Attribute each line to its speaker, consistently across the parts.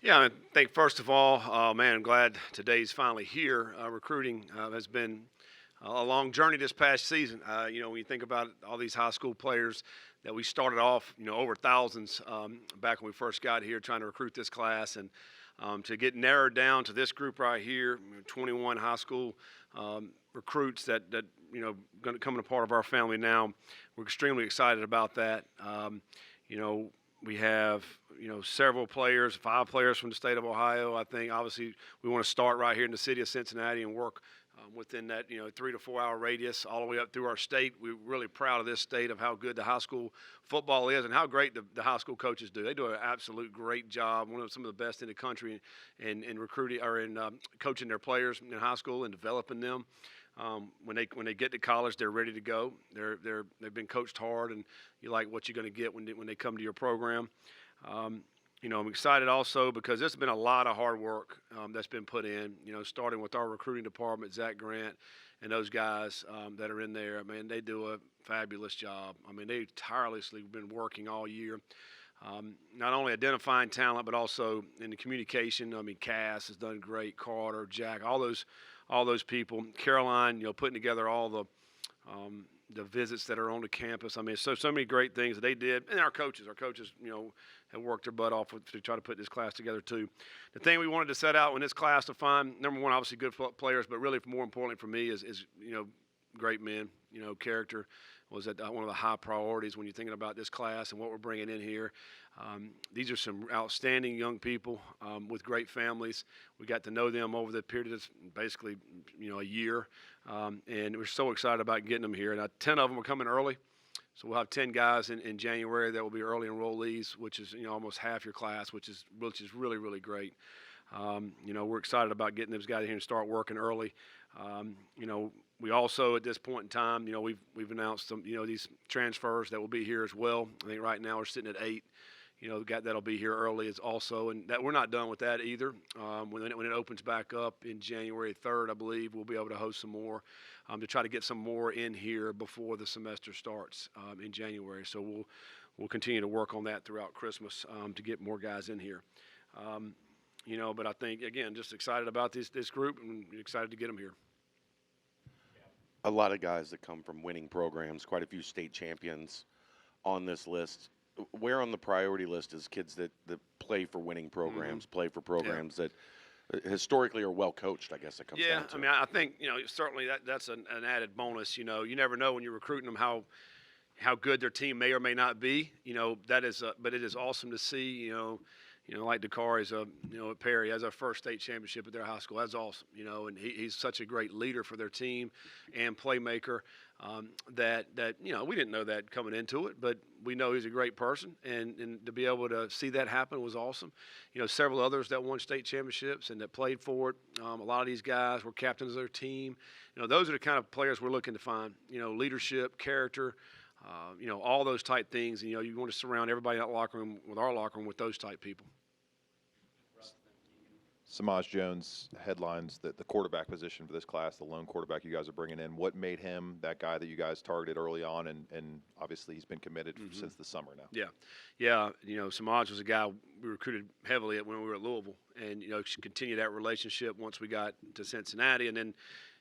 Speaker 1: Yeah, I think first of all, man, I'm glad today's finally here. Recruiting has been a long journey this past season. When you think about it, all these high school players that we started off, over thousands back when we first got here trying to recruit this class, and to get narrowed down to this group right here, 21 high school recruits that going to come a part of our family now. We're extremely excited about that. You know, we have several players, 5 players from the state of Ohio. I think obviously we want to start right here in the city of Cincinnati and work within that 3 to 4 hour radius all the way up through our state. We're really proud of this state of how good the high school football is and how great the high school coaches do. They do an absolute great job. Some of the best in the country in recruiting or in coaching their players in high school and developing them. When they get to college, they're ready to go. They've been coached hard, and you like what you're going to get when they come to your program. I'm excited also because there's been a lot of hard work that's been put in. Starting with our recruiting department, Zach Grant, and those guys that are in there. Man, they do a fabulous job. I mean, they tirelessly been working all year. Not only identifying talent, but also in the communication. I mean, Cass has done great. Carter, Jack, all those people. Caroline, putting together all the visits that are on the campus. I mean, so many great things that they did, and our coaches, have worked their butt off to try to put this class together too. The thing we wanted to set out in this class to find, number one, obviously good players, but really more importantly for me is great men. Character was at one of the high priorities when you're thinking about this class and what we're bringing in here. These are some outstanding young people with great families. We got to know them over the period of basically, a year, and we're so excited about getting them here. And 10 of them are coming early, so we'll have 10 guys in January that will be early enrollees, which is almost half your class, which is really really great. We're excited about getting those guys here and start working early. We also at this point in time, we've announced some these transfers that will be here as well. I think right now we're sitting at 8. The guy that'll be here early is also, and that we're not done with that either. When it opens back up in January 3rd, I believe we'll be able to host some more to try to get some more in here before the semester starts in January. So we'll continue to work on that throughout Christmas to get more guys in here. But I think again, just excited about this group and excited to get them here.
Speaker 2: A lot of guys that come from winning programs, quite a few state champions on this list. Where on the priority list is kids that play for winning programs, play for programs that historically are well coached, I guess it comes down to.
Speaker 1: I mean, I think, certainly that's an added bonus. You never know when you're recruiting them how good their team may or may not be. But it is awesome to see, like Dakar is at Perry has our first state championship at their high school. That's awesome, and he's such a great leader for their team and playmaker. That we didn't know that coming into it, but we know he's a great person, and to be able to see that happen was awesome. Several others that won state championships and that played for it. A lot of these guys were captains of their team. Those are the kind of players we're looking to find. Leadership, character. All those type things. And, you want to surround everybody in that locker room with our locker room with those type people.
Speaker 3: Samaj Jones headlines the quarterback position for this class, the lone quarterback you guys are bringing in. What made him that guy that you guys targeted early on, and obviously he's been committed since the summer now?
Speaker 1: Yeah. Samaj was a guy we recruited heavily when we were at Louisville, and continue that relationship once we got to Cincinnati, and then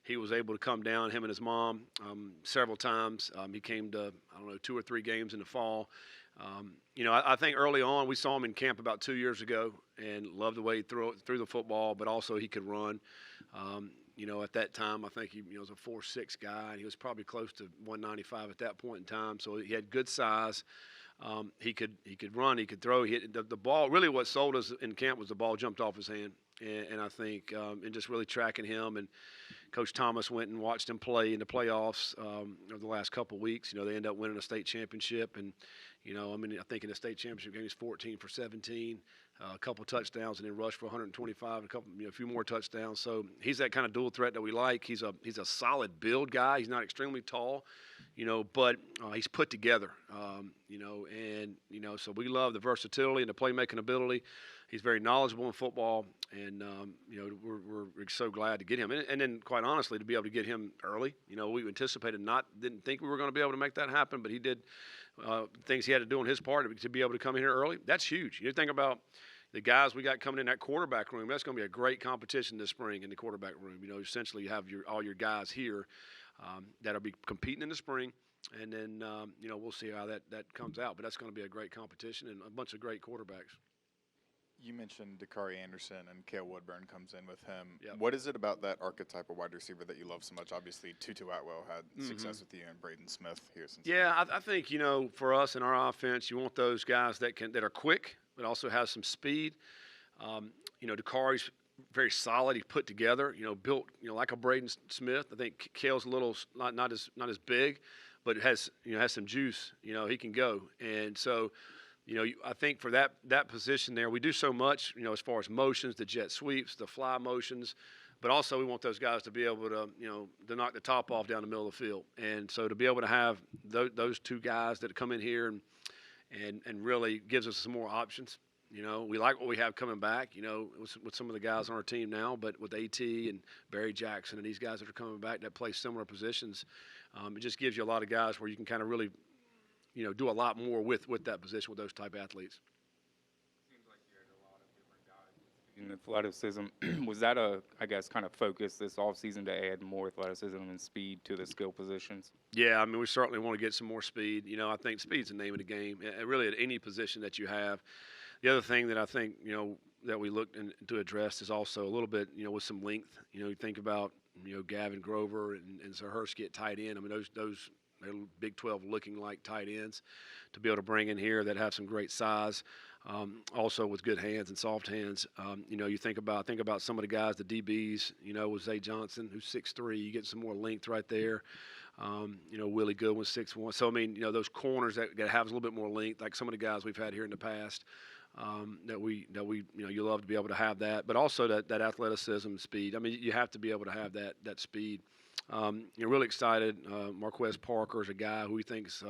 Speaker 1: he was able to come down, him and his mom, several times. He came to 2 or 3 games in the fall. I think early on we saw him in camp about 2 years ago and loved the way he threw the football, but also he could run. At that time, I think he was a 4'6" guy, and he was probably close to 195 at that point in time. So he had good size. He could run, he could throw. He hit the ball. Really, what sold us in camp was the ball jumped off his hand, and I think and just really tracking him. And Coach Thomas went and watched him play in the playoffs over the last couple of weeks. They ended up winning a state championship, and I think in the state championship game he's 14 for 17, a couple touchdowns, and then rushed for 125, a few more touchdowns. So he's that kind of dual threat that we like. He's a solid build guy. He's not extremely tall, but he's put together, so we love the versatility and the playmaking ability. He's very knowledgeable in football, and we're so glad to get him. And then, quite honestly, to be able to get him early, we didn't think we were going to be able to make that happen, but he did things he had to do on his part to be able to come in here early. That's huge. You think about, the guys we got coming in that quarterback room, that's going to be a great competition this spring in the quarterback room. You know, essentially you have all your guys here that'll be competing in the spring. And then, you know, we'll see how that comes out. But that's going to be a great competition and a bunch of great quarterbacks.
Speaker 4: You mentioned Dakari Anderson and Cale Woodburn comes in with him.
Speaker 1: Yep.
Speaker 4: What is it about that archetype of wide receiver that you love so much? Obviously, Tutu Atwell had success with you and Braden Smith here since.
Speaker 1: Yeah, I think, you know, for us in our offense, you want those guys that are quick but also have some speed. You know, Dakari's very solid. He's put together, you know, built, you know, like a Braden Smith. I think Cale's a little not as big, but it has some juice. You know, he can go. And so, you know, I think for that position there, we do so much, you know, as far as motions, the jet sweeps, the fly motions, but also we want those guys to be able to, you know, to knock the top off down the middle of the field. And so to be able to have those two guys that come in here and really gives us some more options. You know, we like what we have coming back, you know, with some of the guys on our team now, but with AT and Barry Jackson and these guys that are coming back that play similar positions, it just gives you a lot of guys where you can kind of really, you know, do a lot more with that position with those type of athletes.
Speaker 5: Seems like you had a lot of different guys in athleticism. Was that I guess, kind of focus this offseason to add more athleticism and speed to the skill positions?
Speaker 1: Yeah, I mean, we certainly want to get some more speed. You know, I think speed's the name of the game, really at any position that you have. The other thing that I think, you know, that we looked to address is also a little bit, you know, with some length. You know, you think about, you know, Gavin Grover and Satterfield get tight end. I mean, those they're Big 12 looking like tight ends to be able to bring in here that have some great size, also with good hands and soft hands. You know, you think about some of the guys, the DBs, you know, with Zay Johnson, who's 6'3", you get some more length right there. You know, Willie Goodwin's 6'1". So, I mean, you know, those corners that have a little bit more length, like some of the guys we've had here in the past, that we you know, you love to be able to have that, but also that athleticism and speed. I mean, you have to be able to have that speed. You're really excited. Marquez Parker is a guy who we think's,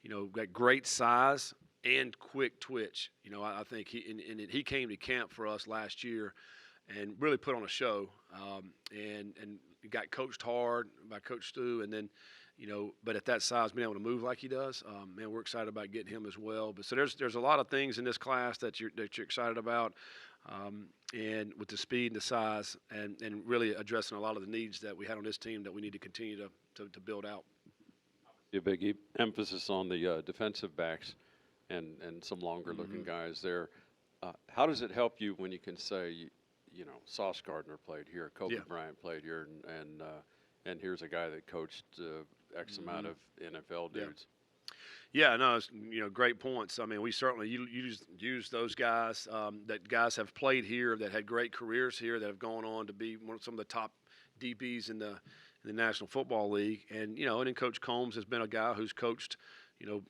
Speaker 1: you know, got great size and quick twitch. You know, I think he came to camp for us last year and really put on a show. And he got coached hard by Coach Stu, and then, you know, but at that size, being able to move like he does, man, we're excited about getting him as well. But so there's a lot of things in this class that you're excited about. And with the speed and the size and really addressing a lot of the needs that we had on this team that we need to continue to build out.
Speaker 6: A big emphasis on the defensive backs and some longer-looking guys there. How does it help you when you can say, you know, Sauce Gardner played here, Kobe Bryant played here, and here's a guy that coached X amount of NFL dudes?
Speaker 1: Yeah, no, it's, you know, great points. I mean, we certainly use those guys that guys have played here, that had great careers here, that have gone on to be some of the top DBs in the National Football League. And, you know, and then Coach Combs has been a guy who's coached, you know,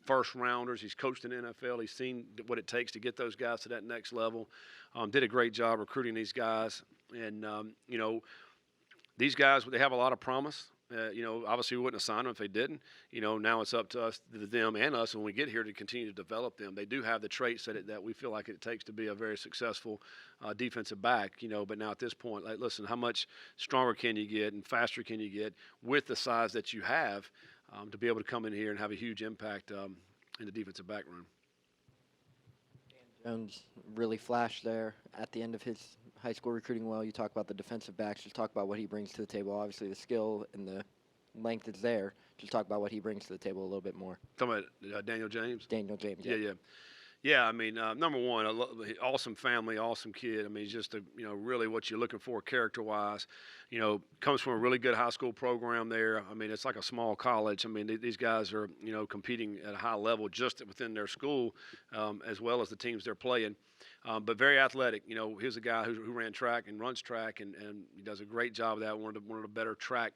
Speaker 1: first rounders. He's coached in the NFL. He's seen what it takes to get those guys to that next level. Did a great job recruiting these guys. And, you know, these guys, they have a lot of promise. You know, obviously we wouldn't assign them if they didn't. You know, now it's up to us, them and us, when we get here to continue to develop them. They do have the traits that we feel like it takes to be a very successful defensive back, you know, but now at this point, like, listen, how much stronger can you get and faster can you get with the size that you have to be able to come in here and have a huge impact in the defensive back room.
Speaker 7: Dan Jones really flashed there at the end of his high school recruiting. Well, you talk about the defensive backs, just talk about what he brings to the table. Obviously the skill and the length is there. Just talk about what he brings to the table a little bit more.
Speaker 1: Talking about Daniel James?
Speaker 7: Daniel James.
Speaker 1: Yeah, I mean, number one, awesome family, awesome kid. I mean, he's just, you know, really what you're looking for character-wise. You know, comes from a really good high school program there. I mean, it's like a small college. I mean, these guys are, you know, competing at a high level just within their school as well as the teams they're playing. But very athletic. You know, here's a guy who ran track and runs track, and he does a great job of that. One of the better track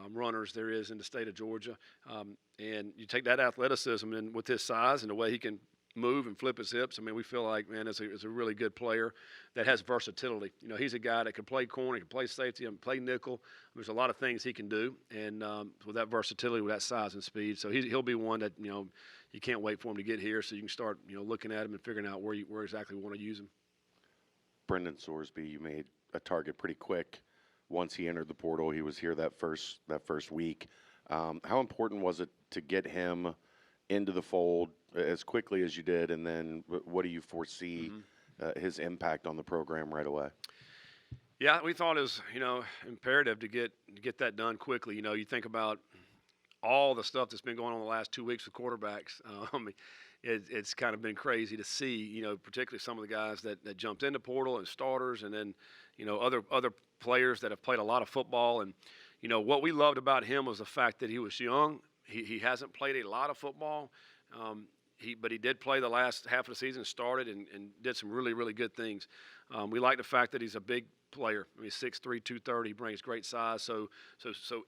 Speaker 1: runners there is in the state of Georgia. And you take that athleticism and with his size and the way he can move and flip his hips. I mean, we feel like, man, is a really good player that has versatility. You know, he's a guy that can play corner, he can play safety, and play nickel. There's a lot of things he can do, and with that versatility, with that size and speed. So he'll be one that, you know, you can't wait for him to get here so you can start, you know, looking at him and figuring out where exactly you want to use him.
Speaker 2: Brendan Sorsby, you made a target pretty quick. Once he entered the portal, he was here that first week. How important was it to get him into the fold as quickly as you did, and then what do you foresee his impact on the program right away?
Speaker 1: Yeah, we thought it was, imperative to get that done quickly. You think about all the stuff that's been going on the last 2 weeks with quarterbacks. It's kind of been crazy to see, particularly some of the guys that jumped into portal and starters, and then, other players that have played a lot of football. And, what we loved about him was the fact that he was young. He hasn't played a lot of football. But he did play the last half of the season, started and did some really, really good things. We like the fact that he's a big player. I mean, 6'3", 230. He brings great size. So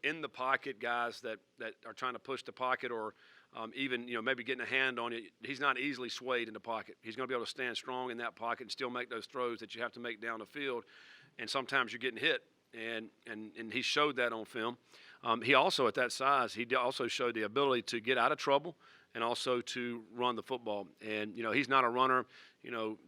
Speaker 1: in the pocket, guys that are trying to push the pocket or even maybe getting a hand on it, he's not easily swayed in the pocket. He's going to be able to stand strong in that pocket and still make those throws that you have to make down the field. And sometimes you're getting hit, and he showed that on film. He also, at that size, he also showed the ability to get out of trouble and also to run the football. And, he's not a runner,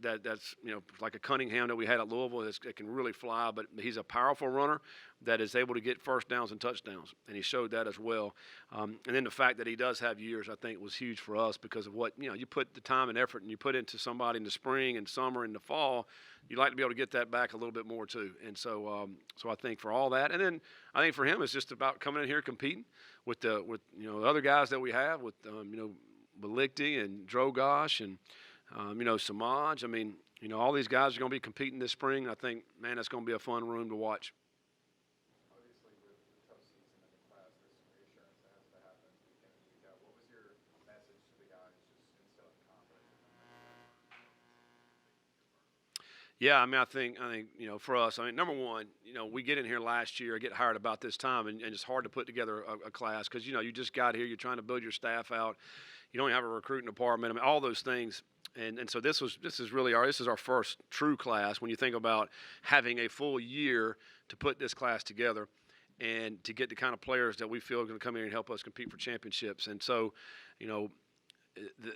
Speaker 1: that's like a Cunningham that we had at Louisville that can really fly, but he's a powerful runner that is able to get first downs and touchdowns, and he showed that as well. And then the fact that he does have years, I think, was huge for us because of what, you put the time and effort and you put into somebody in the spring and summer and the fall, you'd like to be able to get that back a little bit more too. And so I think for all that, and then I think for him it's just about coming in here competing with the other guys that we have with Balikti and Drogosh and Samaj. I mean, all these guys are going to be competing this spring. I think, man, that's going to be a fun room to watch.
Speaker 4: Obviously, with the tough season in the class, there's some reassurance that has to happen at the beginning of the week. What was your message to the guys just instilling confidence?
Speaker 1: Yeah, I mean, I think for us, number one, we get in here last year, get hired about this time, and it's hard to put together a class because you just got here, you're trying to build your staff out, you don't have a recruiting department, I mean, all those things, and so this is really our first true class when you think about having a full year to put this class together and to get the kind of players that we feel are going to come here and help us compete for championships, and so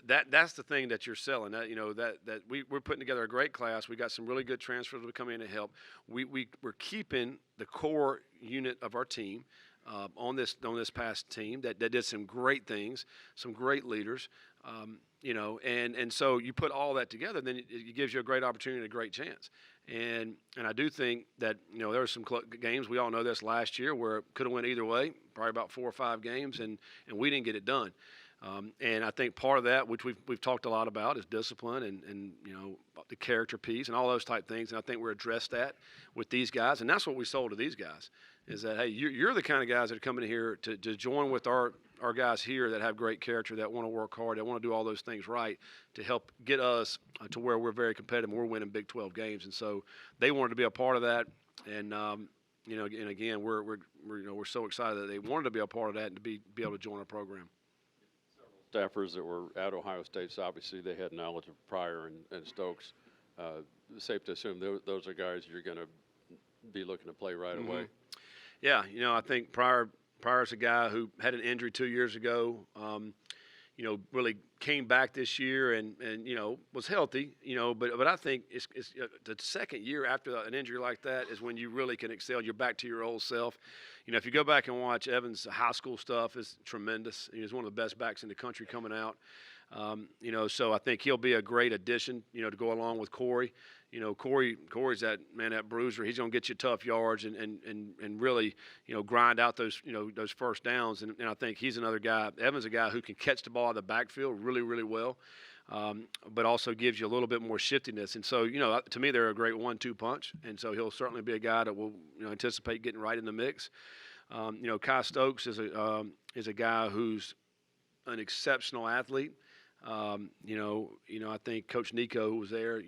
Speaker 1: that's the thing that you're selling. That we're putting together a great class. We got some really good transfers that come in to help. We're keeping the core unit of our team on this past team that did some great things, some great leaders. And so you put all that together, then it gives you a great opportunity and a great chance. And I do think that there were some games, we all know this last year, where it could have went either way, probably about 4 or 5 games, and we didn't get it done. And I think part of that, which we've talked a lot about, is discipline and the character piece and all those type things. And I think we're addressed that with these guys, and that's what we sold to these guys, is that, hey, you're the kind of guys that are coming in here to join with our guys here that have great character, that want to work hard, that want to do all those things right to help get us to where we're very competitive and we're winning Big 12 games. And so they wanted to be a part of that. And and again, we're so excited that they wanted to be a part of that and to be able to join our program.
Speaker 6: Staffers that were at Ohio State, so obviously they had knowledge of Pryor and Stokes. Safe to assume those are guys you're going to be looking to play right away.
Speaker 1: Yeah, I think Pryor's a guy who had an injury 2 years ago. Really came back this year and was healthy. But I think it's the second year after an injury like that is when you really can excel. You're back to your old self. If you go back and watch Evans' high school stuff, it's tremendous. He's one of the best backs in the country coming out. So I think he'll be a great addition, to go along with Corey. Corey's that bruiser. He's going to get you tough yards and really, grind out those first downs. And I think he's another guy. Evans a guy who can catch the ball out of the backfield really, really well, but also gives you a little bit more shiftiness. And so, to me, they're a great 1-2 punch. And so he'll certainly be a guy that will, anticipate getting right in the mix. Kai Stokes is a guy who's an exceptional athlete. I think Coach Nico, who was there,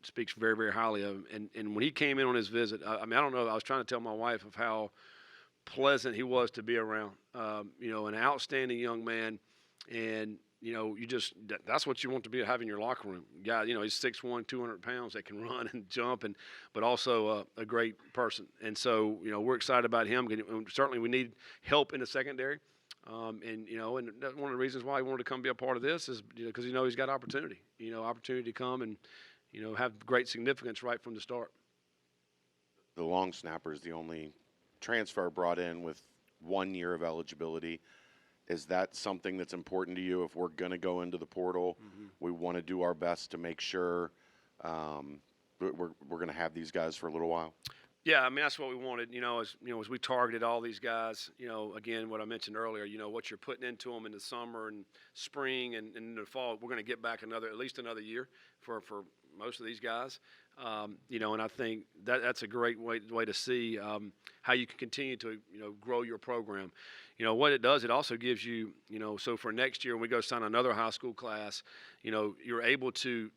Speaker 1: speaks very, very highly of him. And when he came in on his visit, I don't know, I was trying to tell my wife of how pleasant he was to be around. An outstanding young man. And, that's what you want to have in your locker room. Guy, he's 6'1", 200 pounds that can run and jump, but also a great person. And so, we're excited about him. Certainly we need help in the secondary. And that's one of the reasons why he wanted to come be a part of this is because he's got opportunity, opportunity to come and, have great significance right from the start.
Speaker 2: The long snapper is the only transfer brought in with 1 year of eligibility. Is that something that's important to you? If we're going to go into the portal, we want to do our best to make sure we're going to have these guys for a little while.
Speaker 1: Yeah, I mean that's what we wanted. As we targeted all these guys. Again, what I mentioned earlier. What you're putting into them in the summer and spring and in the fall, we're going to get back at least another year for most of these guys. And I think that's a great way to see how you can continue to grow your program. What it does, it also gives you so for next year when we go sign another high school class, you're able to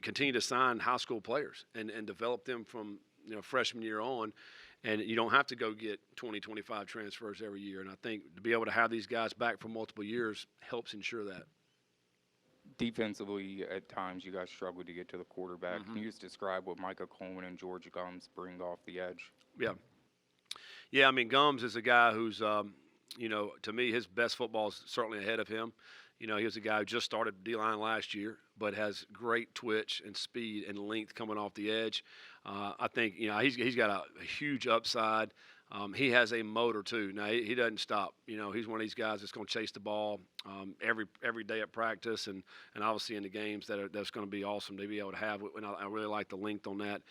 Speaker 1: continue to sign high school players and develop them from freshman year on, and you don't have to go get 20, 25 transfers every year. And I think to be able to have these guys back for multiple years helps ensure that.
Speaker 5: Defensively, at times, you guys struggle to get to the quarterback. Can you just describe what Micah Coleman and George Gums bring off the edge?
Speaker 1: Yeah. I mean, Gums is a guy who's, to me, his best football is certainly ahead of him. He was a guy who just started D-line last year, but has great twitch and speed and length coming off the edge. I think he's got a huge upside. He has a motor too. Now he doesn't stop. He's one of these guys that's going to chase the ball every day at practice and obviously in the games that's going to be awesome to be able to have. And I really like the length on that.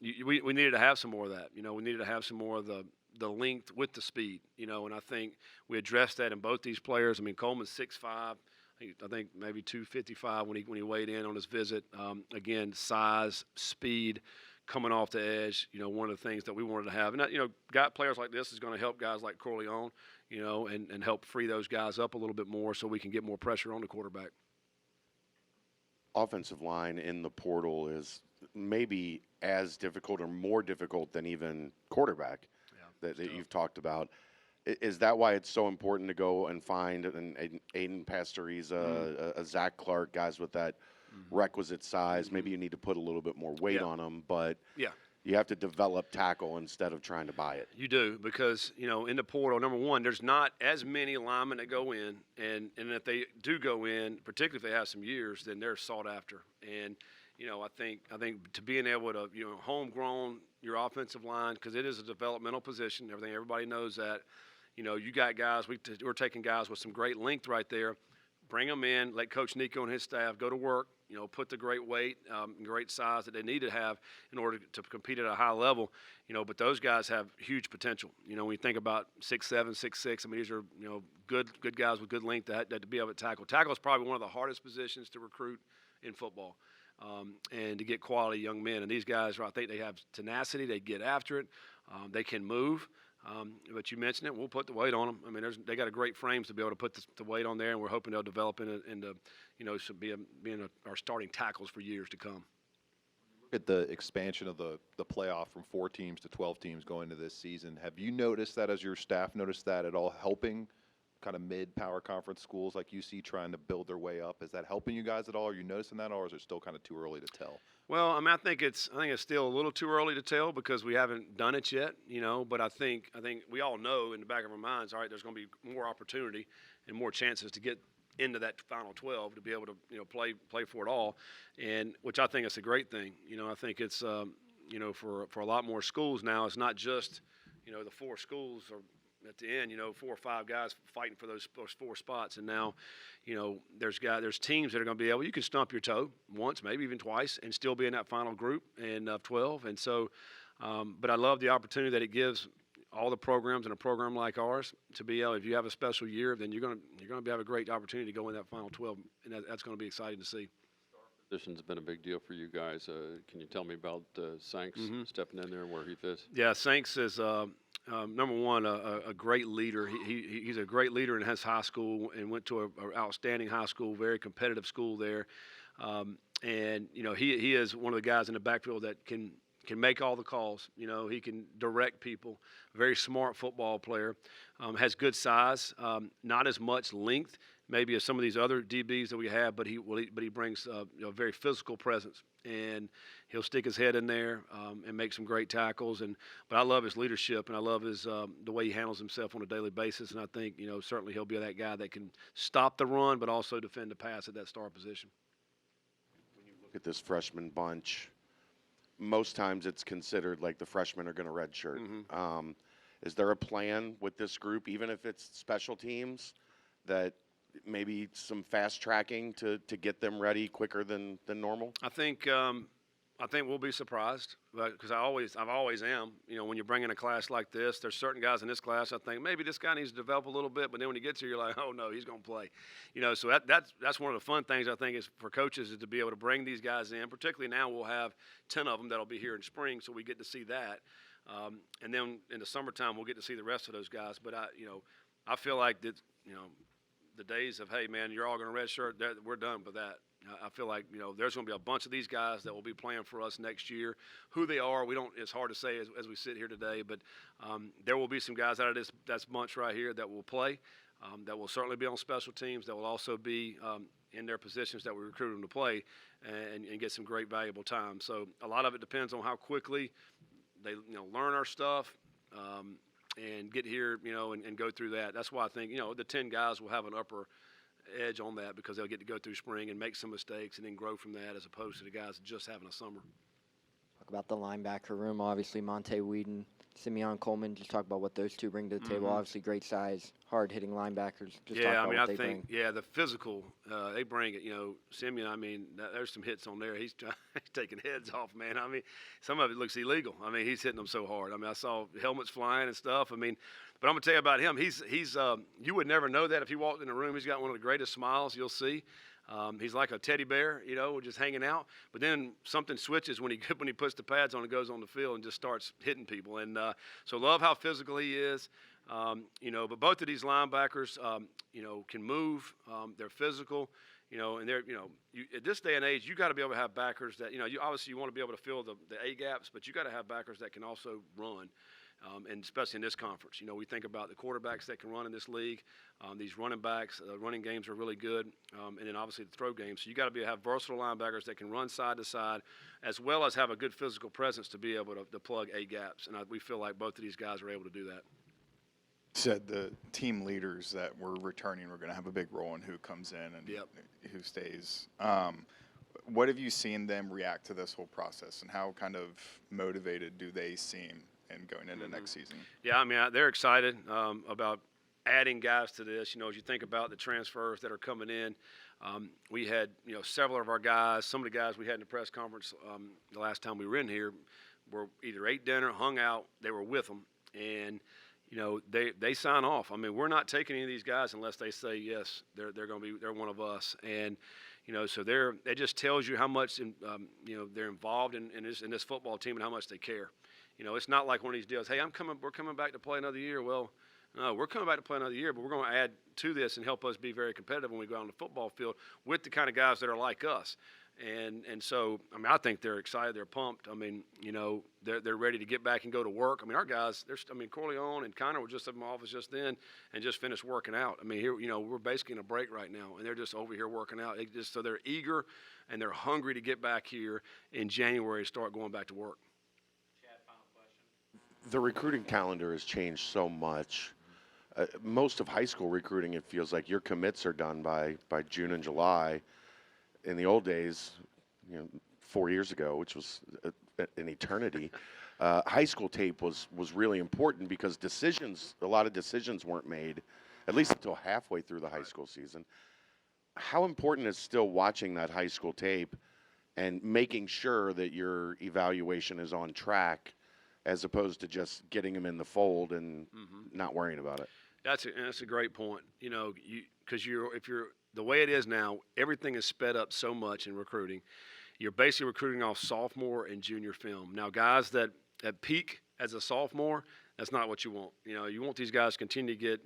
Speaker 1: We needed to have some more of that. We needed to have some more of the length with the speed. And I think we addressed that in both these players. I mean, Coleman's 6'5". I think maybe 255 when he weighed in on his visit. Again, size, speed, coming off the edge. One of the things that we wanted to have. And got players like this is going to help guys like Corleone. And help free those guys up a little bit more so we can get more pressure on the quarterback.
Speaker 2: Offensive line in the portal is maybe as difficult or more difficult than even quarterback that you've talked about. Is that why it's so important to go and find an Aiden Pastoriza, a Zach Clark, guys with that requisite size? Maybe you need to put a little bit more weight on them, but you have to develop tackle instead of trying to buy it.
Speaker 1: You do, because in the portal, number one, there's not as many linemen that go in, and if they do go in, particularly if they have some years, then they're sought after. And I think to being able to homegrown your offensive line, because it is a developmental position. Everybody knows that. You got guys. We're taking guys with some great length right there. Bring them in. Let Coach Nico and his staff go to work. Put the great weight, great size that they need to have in order to compete at a high level. But those guys have huge potential. When you think about 6'7", 6'6", I mean, these are good guys with good length to be able to tackle. Tackle is probably one of the hardest positions to recruit in football, and to get quality young men. And these guys, I think they have tenacity. They get after it. They can move. But you mentioned it. We'll put the weight on them. I mean, they got a great frames to be able to put the weight on there, and we're hoping they'll develop into being our starting tackles for years to come.
Speaker 3: Look at the expansion of the playoff from 4 teams to 12 teams going into this season. Have you noticed that, as your staff noticed that at all, helping kind of mid-power conference schools like UC trying to build their way up? Is that helping you guys at all? Are you noticing that, or is it still kind of too early to tell?
Speaker 1: Well, I mean, I think it's still a little too early to tell because we haven't done it yet, But I think we all know in the back of our minds, all right, there's going to be more opportunity and more chances to get into that final 12 to be able to play for it all, and which I think is a great thing. I think it's for a lot more schools now, it's not just the 4 schools or at the end, 4 or 5 guys fighting for those 4 spots. And now, there's teams that are going to be able, you can stump your toe once, maybe even twice, and still be in that final group of 12. And so, but I love the opportunity that it gives all the programs in a program like ours to be able, if you have a special year, then you're going to have a great opportunity to go in that final 12. And that's going to be exciting to see.
Speaker 6: Position's been a big deal for you guys. Can you tell me about Sanks stepping in there and where he fits?
Speaker 1: Yeah, Sanks is number one a great leader. He's a great leader in his high school and went to an outstanding high school, very competitive school there. And he is one of the guys in the backfield that can make all the calls. He can direct people. Very smart football player. Has good size. Not as much length maybe as some of these other DBs that we have, but he brings a very physical presence, and he'll stick his head in there and make some great tackles. But I love his leadership, and I love his the way he handles himself on a daily basis. And I think certainly he'll be that guy that can stop the run, but also defend the pass at that star position.
Speaker 2: When you look at this freshman bunch, most times it's considered like the freshmen are going to redshirt. Is there a plan with this group, even if it's special teams, that maybe some fast tracking to get them ready quicker than normal?
Speaker 1: I think we'll be surprised, because I've always am. You know, when you bring in a class like this, there's certain guys in this class I think maybe this guy needs to develop a little bit, but then when he gets here, you're like, oh no, he's going to play. You know, so that's one of the fun things I think is for coaches is to be able to bring these guys in. Particularly now we'll have 10 of them that'll be here in spring, so we get to see that. And then in the summertime we'll get to see the rest of those guys. But I feel like that, the days of, hey man, you're all going to redshirt, we're done with that. I feel like, there's going to be a bunch of these guys that will be playing for us next year. Who they are, it's hard to say as we sit here today, but there will be some guys out of this bunch right here that will play, that will certainly be on special teams, that will also be in their positions that we recruit them to play and get some great valuable time. So a lot of it depends on how quickly they learn our stuff and get here, and go through that. That's why I think, the 10 guys will have an upper edge on that, because they'll get to go through spring and make some mistakes and then grow from that, as opposed to the guys just having a summer.
Speaker 7: Talk about the linebacker room, obviously Monte Whedon, Simeon Coleman. Just talk about what those two bring to the table. Obviously great size, hard-hitting linebackers. Just talk about what they bring.
Speaker 1: The physical, they bring it. Simeon, there's some hits on there. He's taking heads off, man. Some of it looks illegal. He's hitting them so hard. I saw helmets flying and stuff. But I'm going to tell you about him. He's you would never know that if he walked in the room. He's got one of the greatest smiles you'll see. He's like a teddy bear, just hanging out. But then something switches when he puts the pads on and goes on the field and just starts hitting people. And so love how physical he is. But both of these linebackers, can move. They're physical. And they're, at this day and age, you got to be able to have backers that, you obviously you want to be able to fill the A gaps, but you got to have backers that can also run. And especially in this conference, we think about the quarterbacks that can run in this league. These running backs, running games are really good, and then obviously the throw games. So you got to have versatile linebackers that can run side to side, as well as have a good physical presence to be able to plug A gaps. And we feel like both of these guys are able to do that.
Speaker 4: Said the team leaders that were returning were going to have a big role in who comes in and who stays. What have you seen them react to this whole process, and how kind of motivated do they seem and going into next season?
Speaker 1: Yeah, they're excited about adding guys to this. As you think about the transfers that are coming in, we had several of our guys. Some of the guys we had in the press conference the last time we were in here were either ate dinner, hung out, they were with them, and they sign off. We're not taking any of these guys unless they say yes, they're one of us. And so it just tells you how much they're involved in this football team and how much they care. It's not like one of these deals, hey, we're coming back to play another year. Well, no, we're coming back to play another year, but we're going to add to this and help us be very competitive when we go out on the football field with the kind of guys that are like us. And so, I think they're excited, they're pumped. They're ready to get back and go to work. Our guys, Corleone and Connor were just in my office just then and just finished working out. Here, we're basically in a break right now, and they're just over here working out. So they're eager and they're hungry to get back here in January and start going back to work.
Speaker 2: The recruiting calendar has changed so much. Most of high school recruiting, it feels like your commits are done by June and July. In the old days, 4 years ago, which was an eternity, high school tape was really important because a lot of decisions weren't made, at least until halfway through the high school season. How important is still watching that high school tape and making sure that your evaluation is on track, as opposed to just getting them in the fold and not worrying about it?
Speaker 1: That's a great point. Because the way it is now, everything is sped up so much in recruiting. You're basically recruiting off sophomore and junior film. Now, guys that peak as a sophomore, that's not what you want. You want these guys to continue to get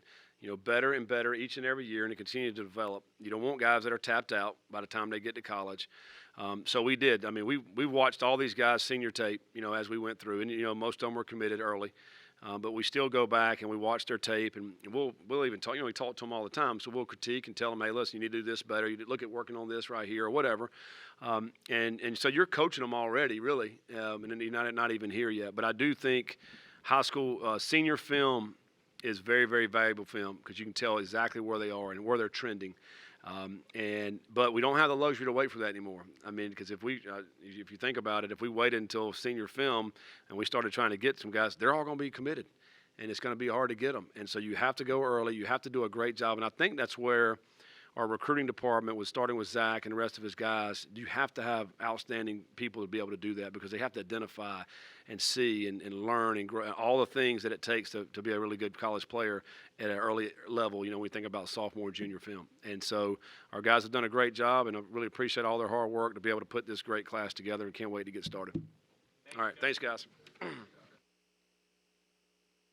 Speaker 1: better and better each and every year and to continue to develop. You don't want guys that are tapped out by the time they get to college. So we did. We watched all these guys' senior tape, as we went through, and most of them were committed early. But we still go back and we watch their tape, and we'll even talk. We talk to them all the time, so we'll critique and tell them, hey, listen, you need to do this better. You look at working on this right here or whatever. And so you're coaching them already, really, and then you're not even here yet. But I do think high school senior film is very, very valuable film because you can tell exactly where they are and where they're trending. But we don't have the luxury to wait for that anymore. Because if you think about it, if we waited until senior film and we started trying to get some guys, they're all going to be committed. and it's going to be hard to get them. And so you have to go early. You have to do a great job. And I think that's where our recruiting department was starting with Zach and the rest of his guys. You have to have outstanding people to be able to do that because they have to identify and see and learn and grow, all the things that it takes to be a really good college player at an early level. You know, we think about sophomore and junior film. And so our guys have done a great job, and I really appreciate all their hard work to be able to put this great class together, and can't wait to get started. All right, thanks, guys.